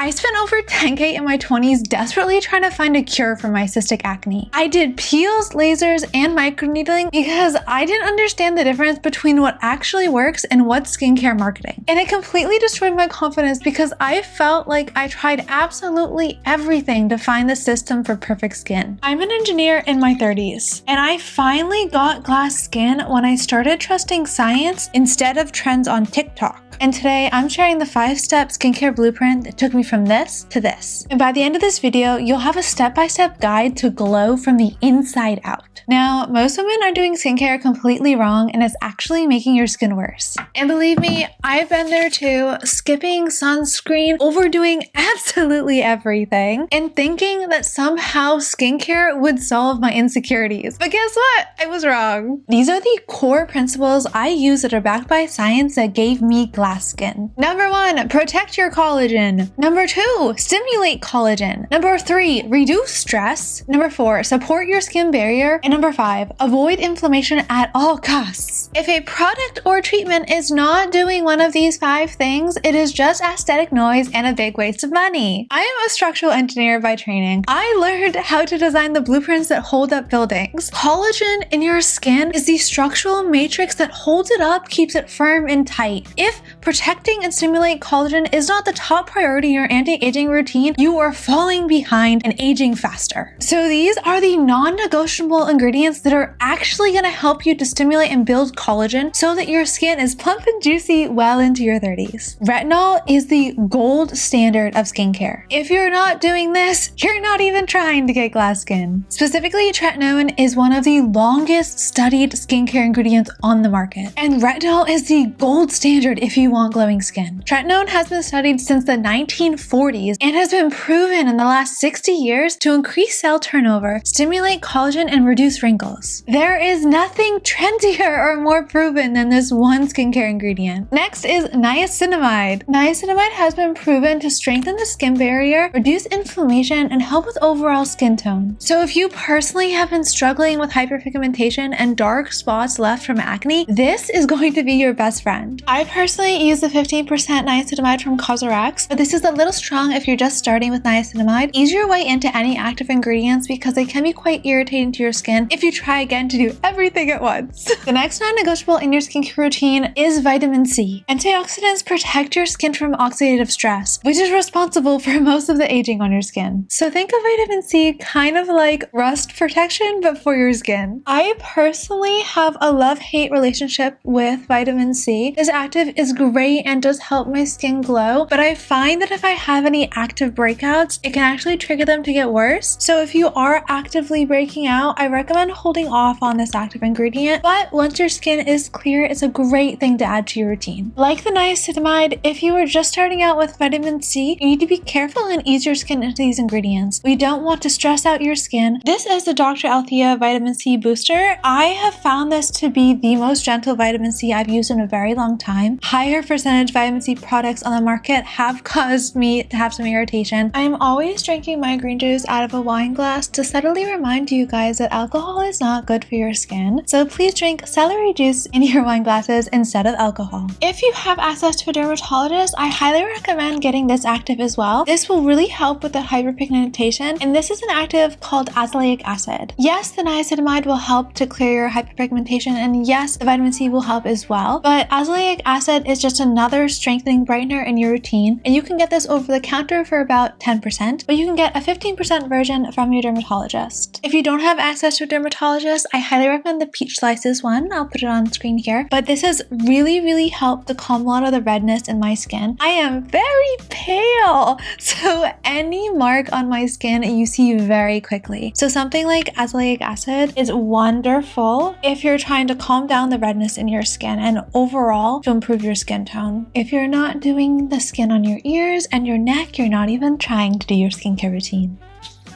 I spent over 10K in my 20s desperately trying to find a cure for my cystic acne. I did peels, lasers, and microneedling because I didn't understand the difference between what actually works and what's skincare marketing. And it completely destroyed my confidence because I felt like I tried absolutely everything to find the system for perfect skin. I'm an engineer in my 30s, and I finally got glass skin when I started trusting science instead of trends on TikTok. And today I'm sharing the 5-step skincare blueprint that took me from this to this. And by the end of this video, you'll have a step-by-step guide to glow from the inside out. Now, most women are doing skincare completely wrong, and it's actually making your skin worse. And believe me, I've been there too, skipping sunscreen, overdoing absolutely everything, and thinking that somehow skincare would solve my insecurities. But guess what? I was wrong. These are the core principles I use that are backed by science that gave me glass skin. Number 1, protect your collagen. Number 2, stimulate collagen. Number 3, reduce stress. Number 4, support your skin barrier. And number 5, avoid inflammation at all costs. If a product or treatment is not doing one of these 5 things, it is just aesthetic noise and a big waste of money. I am a structural engineer by training. I learned how to design the blueprints that hold up buildings. Collagen in your skin is the structural matrix that holds it up, keeps it firm and tight. If protecting and stimulating collagen is not the top priority in your anti-aging routine, you are falling behind and aging faster. So these are the non-negotiable ingredients that are actually going to help you to stimulate and build collagen so that your skin is plump and juicy well into your 30s. Retinol is the gold standard of skincare. If you're not doing this, you're not even trying to get glass skin. Specifically, tretinoin is one of the longest studied skincare ingredients on the market. And retinol is the gold standard if you want glowing skin. Tretinoin has been studied since the 1940s and has been proven in the last 60 years to increase cell turnover, stimulate collagen, and reduce wrinkles. There is nothing trendier or more proven than this one skincare ingredient. Next is niacinamide. Niacinamide has been proven to strengthen the skin barrier, reduce inflammation, and help with overall skin tone. So if you personally have been struggling with hyperpigmentation and dark spots left from acne, this is going to be your best friend. I personally use the 15% niacinamide from Cosrx, but this is a little strong if you're just starting with niacinamide. Ease your way into any active ingredients because they can be quite irritating to your skin if you try again to do everything at once. The next non-negotiable in your skincare routine is vitamin C. Antioxidants protect your skin from oxidative stress, which is responsible for most of the aging on your skin. So think of vitamin C kind of like rust protection, but for your skin. I personally have a love-hate relationship with vitamin C. This active is great and does help my skin glow, but I find that if I have any active breakouts, it can actually trigger them to get worse. So if you are actively breaking out, I recommend holding off on this active ingredient, but once your skin is clear, it's a great thing to add to your routine. Like the niacinamide, if you are just starting out with vitamin C, you need to be careful and ease your skin into these ingredients. We don't want to stress out your skin. This is the Dr. Althea Vitamin C Booster. I have found this to be the most gentle vitamin C I've used in a very long time. Higher percentage vitamin C products on the market have caused me to have some irritation. I am always drinking my green juice out of a wine glass to subtly remind you guys that alcohol is not good for your skin. So please drink celery juice in your wine glasses instead of alcohol. If you have access to a dermatologist, I highly recommend getting this active as well. This will really help with the hyperpigmentation, and this is an active called azelaic acid. Yes, the niacinamide will help to clear your hyperpigmentation, and yes, the vitamin C will help as well, but azelaic acid is just another strengthening brightener in your routine, and you can get this over the counter for about 10%, but you can get a 15% version from your dermatologist. If you don't have access to a dermatologist, I highly recommend the peach slices one. I'll put it on screen here, but this has really helped to calm a lot of the redness in my skin. I am very pale, so any mark on my skin you see very quickly. So something like azelaic acid is wonderful if you're trying to calm down the redness in your skin and overall to improve your skin tone. If you're not doing the skin on your ears and your neck, you're not even trying to do your skincare routine.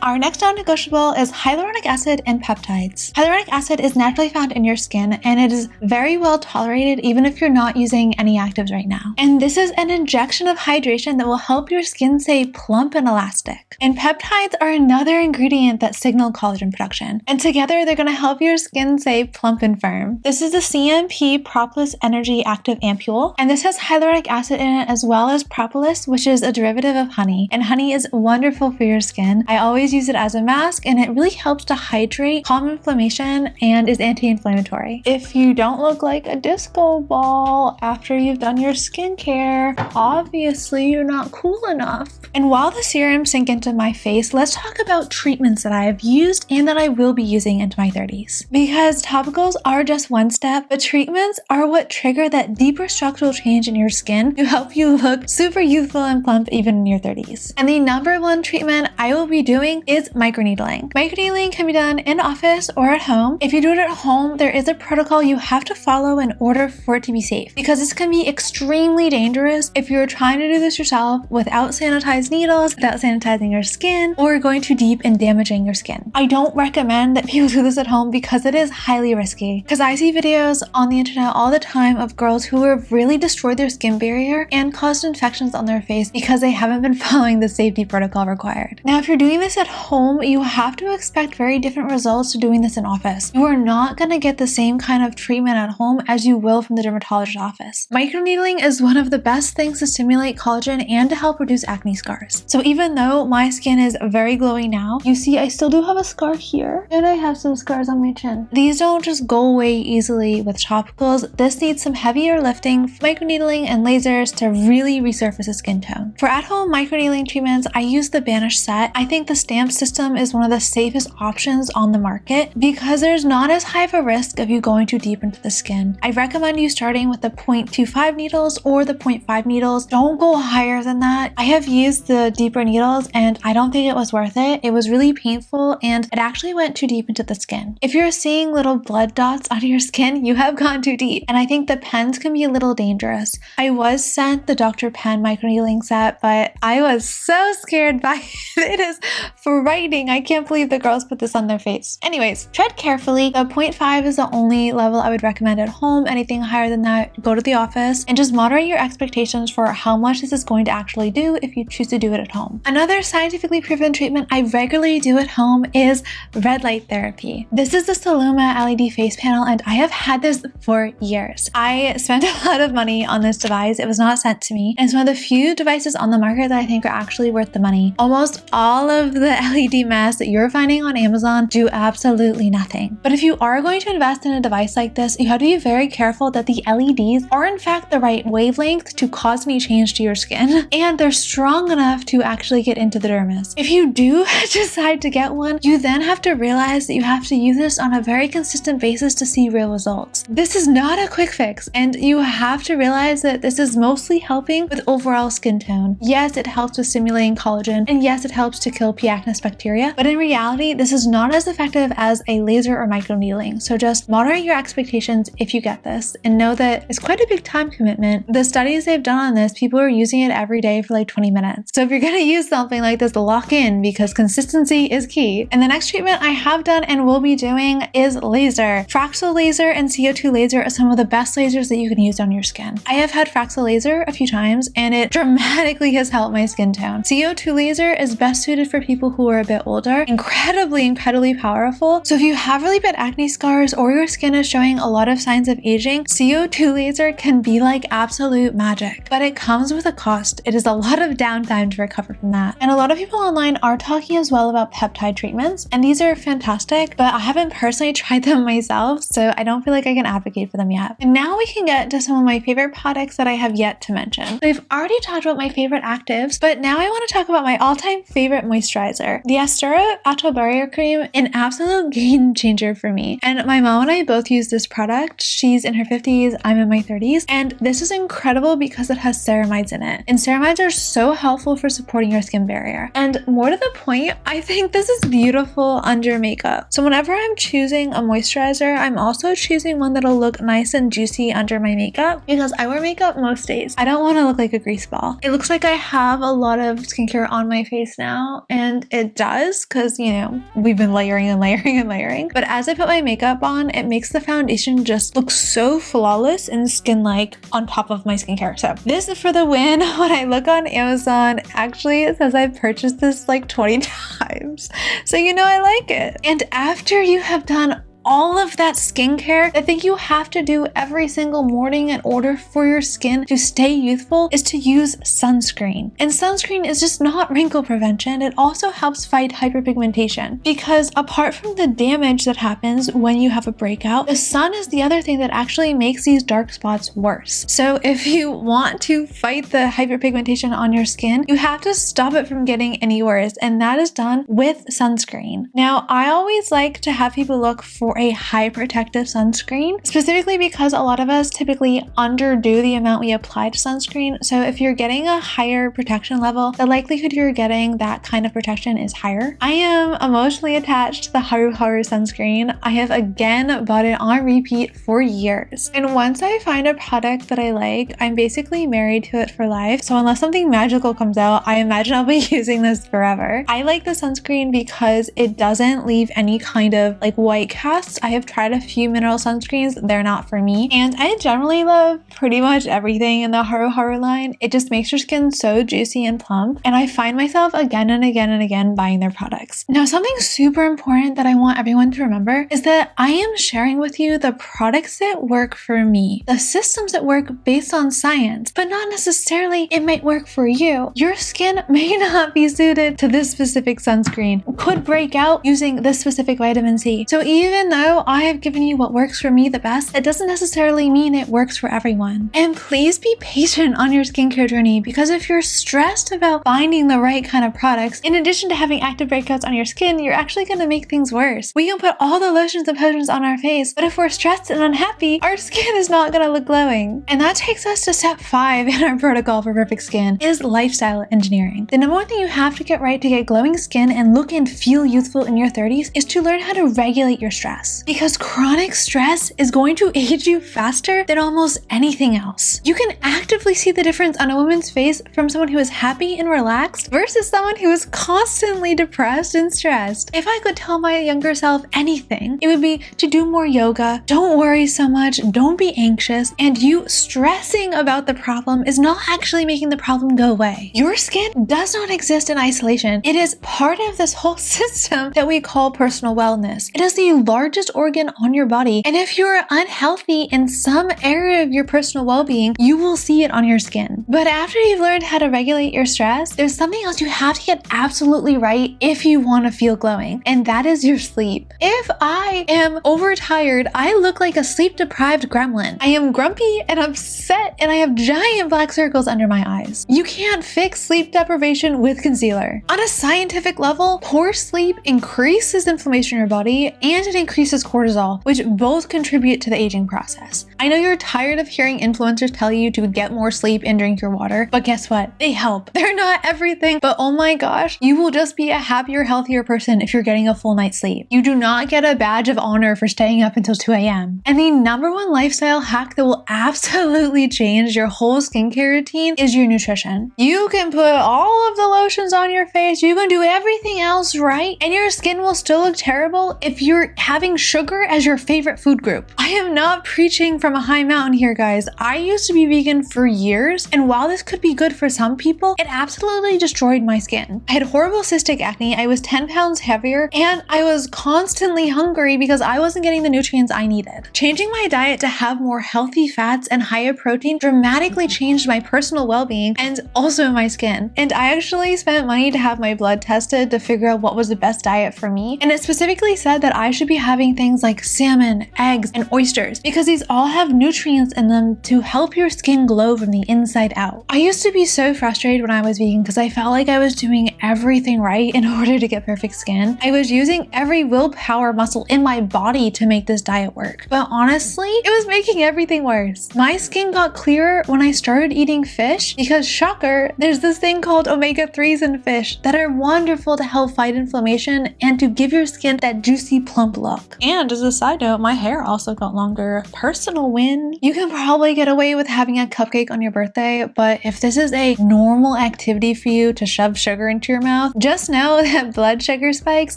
Our next non-negotiable is hyaluronic acid and peptides. Hyaluronic acid is naturally found in your skin and it is very well tolerated even if you're not using any actives right now. And this is an injection of hydration that will help your skin stay plump and elastic. And peptides are another ingredient that signal collagen production. And together they're going to help your skin stay plump and firm. This is the CMP Propolis Energy Active Ampule, and this has hyaluronic acid in it as well as propolis, which is a derivative of honey. And honey is wonderful for your skin. I always use it as a mask and it really helps to hydrate, calm inflammation, and is anti-inflammatory. If you don't look like a disco ball after you've done your skincare, obviously you're not cool enough. And while the serums sink into my face, let's talk about treatments that I have used and that I will be using into my 30s. Because topicals are just one step, but treatments are what trigger that deeper structural change in your skin to help you look super youthful and plump even in your 30s. And the number one treatment I will be doing is microneedling. Microneedling can be done in office or at home. If you do it at home, there is a protocol you have to follow in order for it to be safe, because this can be extremely dangerous if you're trying to do this yourself without sanitized needles, without sanitizing your skin, or going too deep and damaging your skin. I don't recommend that people do this at home because it is highly risky. Because I see videos on the internet all the time of girls who have really destroyed their skin barrier and caused infections on their face because they haven't been following the safety protocol required. Now, if you're doing this at home, you have to expect very different results to doing this in office. You are not going to get the same kind of treatment at home as you will from the dermatologist's office. Microneedling is one of the best things to stimulate collagen and to help reduce acne scars. So even though my skin is very glowy now, you see I still do have a scar here and I have some scars on my chin. These don't just go away easily with topicals. This needs some heavier lifting, microneedling, and lasers to really resurface the skin tone. For at-home microneedling treatments, I use the Banish set. I think the stamp system is one of the safest options on the market because there's not as high of a risk of you going too deep into the skin. I recommend you starting with the 0.25 needles or the 0.5 needles. Don't go higher than that. I have used the deeper needles and I don't think it was worth it. It was really painful and it actually went too deep into the skin. If you're seeing little blood dots on your skin, you have gone too deep. And I think the pens can be a little dangerous. I was sent the Dr. Pen microneedling set, but I was so scared by it. It is frightening. I can't believe the girls put this on their face. Anyways, tread carefully. The 0.5 is the only level I would recommend at home. Anything higher than that, go to the office and just moderate your expectations for how much this is going to actually do if you choose to do it at home. Another scientifically proven treatment I regularly do at home is red light therapy. This is the Soluma LED face panel and I have had this for years. I spent a lot of money on this device. It was not sent to me. And it's one of the few devices on the market that I think are actually worth the money. Almost all of the LED masks that you're finding on Amazon do absolutely nothing. But if you are going to invest in a device like this, you have to be very careful that the LEDs are in fact the right wavelength to cause any change to your skin and they're strong enough to actually get into the dermis. If you do decide to get one, you then have to realize that you have to use this on a very consistent basis to see real results. This is not a quick fix and you have to realize that this is mostly helping with overall skin tone. Yes, it helps with stimulating collagen and yes, it helps to kill P. acnes bacteria, but in reality, this is not as effective as a laser or microneedling. So just moderate your expectations if you get this and know that it's quite a big time commitment. The studies they've done on this, people are using it every day for like 20 minutes. So if you're going to use something like this, lock in because consistency is key. And the next treatment I have done and will be doing is laser. Fraxel laser and CO2 laser are some of the best lasers that you can use on your skin. I have had Fraxel laser a few times and it dramatically has helped my skin tone. CO2 laser is best suited for people who are a bit older, incredibly powerful. So if you have really bad acne scars or your skin is showing a lot of signs of aging, CO2 laser can be like absolute magic, but it comes with a cost. It is a lot of downtime to recover from that. And a lot of people online are talking as well about peptide treatments, and these are fantastic, but I haven't personally tried them myself, so I don't feel like I can advocate for them yet. And now we can get to some of my favorite products that I have yet to mention. I've already talked about my favorite actives, but now I want to talk about my all-time favorite moisturizer, the Astera Atoll Barrier Cream, an absolute game changer for me. And my mom and I both use this product. She's in her 50s, I'm in my 30s, and this is incredible because it has ceramides in it. And ceramides are so helpful for supporting your skin barrier. And more to the point, I think this is beautiful under makeup. So whenever I'm choosing a moisturizer, I'm also choosing one that'll look nice and juicy under my makeup because I wear makeup most days. I don't want to look like a grease ball. It looks like I have a lot of skincare on my face now, and And it does, because, you know, we've been layering and layering and layering. But as I put my makeup on, it makes the foundation just look so flawless and skin-like on top of my skincare. So this is for the win. When I look on Amazon, actually it says I've purchased this like 20 times. So you know I like it. And after you have done all of that skincare, I think you have to do every single morning in order for your skin to stay youthful is to use sunscreen. And sunscreen is just not wrinkle prevention. It also helps fight hyperpigmentation, because apart from the damage that happens when you have a breakout, the sun is the other thing that actually makes these dark spots worse. So if you want to fight the hyperpigmentation on your skin, you have to stop it from getting any worse. And that is done with sunscreen. Now, I always like to have people look for a high protective sunscreen, specifically because a lot of us typically underdo the amount we apply to sunscreen. So if you're getting a higher protection level, the likelihood you're getting that kind of protection is higher. I am emotionally attached to the Haru Haru sunscreen. I have again bought it on repeat for years. And once I find a product that I like, I'm basically married to it for life. So unless something magical comes out, I imagine I'll be using this forever. I like the sunscreen because it doesn't leave any kind of like white cast. I have tried a few mineral sunscreens, they're not for me. And I generally love pretty much everything in the Haru Haru line. It just makes your skin so juicy and plump. And I find myself again and again and again buying their products. Now, something super important that I want everyone to remember is that I am sharing with you the products that work for me, the systems that work based on science, but not necessarily it might work for you. Your skin may not be suited to this specific sunscreen, could break out using this specific vitamin C. So even though I have given you what works for me the best, it doesn't necessarily mean it works for everyone. And please be patient on your skincare journey, because if you're stressed about finding the right kind of products, in addition to having active breakouts on your skin, you're actually going to make things worse. We can put all the lotions and potions on our face, but if we're stressed and unhappy, our skin is not going to look glowing. And that takes us to step 5 in our protocol for perfect skin, is lifestyle engineering. The number one thing you have to get right to get glowing skin and look and feel youthful in your 30s is to learn how to regulate your stress. Because chronic stress is going to age you faster than almost anything else. You can actively see the difference on a woman's face from someone who is happy and relaxed versus someone who is constantly depressed and stressed. If I could tell my younger self anything, it would be to do more yoga, don't worry so much, don't be anxious, and you stressing about the problem is not actually making the problem go away. Your skin does not exist in isolation. It is part of this whole system that we call personal wellness. It is the largest organ on your body, and if you're unhealthy in some area of your personal well-being, you will see it on your skin. But after you've learned how to regulate your stress, there's something else you have to get absolutely right if you want to feel glowing, and that is your sleep. If I am overtired, I look like a sleep-deprived gremlin. I am grumpy and upset, and I have giant black circles under my eyes. You can't fix sleep deprivation with concealer. On a scientific level, poor sleep increases inflammation in your body, and it increases cortisol, which both contribute to the aging process. I know you're tired of hearing influencers tell you to get more sleep and drink your water, but guess what? They help. They're not everything, but oh my gosh, you will just be a happier, healthier person if you're getting a full night's sleep. You do not get a badge of honor for staying up until 2 a.m. And the number one lifestyle hack that will absolutely change your whole skincare routine is your nutrition. You can put all of the lotions on your face, you can do everything else right, and your skin will still look terrible if you're having sugar as your favorite food group. I am not preaching from a high mountain here, guys. I used to be vegan for years, and while this could be good for some people, it absolutely destroyed my skin. I had horrible cystic acne, I was 10 pounds heavier, and I was constantly hungry because I wasn't getting the nutrients I needed. Changing my diet to have more healthy fats and higher protein dramatically changed my personal well-being and also my skin. And I actually spent money to have my blood tested to figure out what was the best diet for me, and it specifically said that I should be having things like salmon, eggs, and oysters because these all have nutrients in them to help your skin glow from the inside out. I used to be so frustrated when I was vegan because I felt like I was doing everything right in order to get perfect skin. I was using every willpower muscle in my body to make this diet work. But honestly, it was making everything worse. My skin got clearer when I started eating fish because, shocker, there's this thing called omega-3s in fish that are wonderful to help fight inflammation and to give your skin that juicy plump look. look. And as a side note, my hair also got longer. Personal win. You can probably get away with having a cupcake on your birthday, but if this is a normal activity for you to shove sugar into your mouth, just know that blood sugar spikes,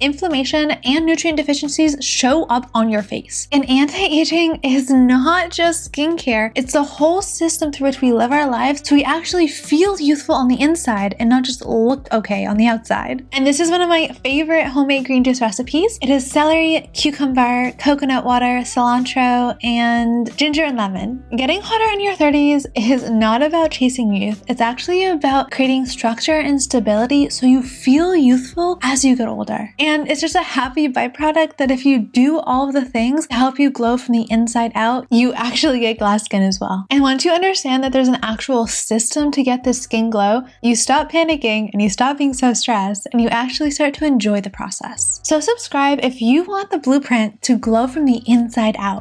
inflammation, and nutrient deficiencies show up on your face. And anti-aging is not just skincare, it's the whole system through which we live our lives so we actually feel youthful on the inside and not just look okay on the outside. And this is one of my favorite homemade green juice recipes. It is celery, cucumber, coconut water, cilantro, and ginger and lemon. Getting hotter in your 30s is not about chasing youth. It's actually about creating structure and stability so you feel youthful as you get older. And it's just a happy byproduct that if you do all of the things to help you glow from the inside out, you actually get glass skin as well. And once you understand that there's an actual system to get this skin glow, you stop panicking and you stop being so stressed and you actually start to enjoy the process. So subscribe if you want the blueprint to glow from the inside out.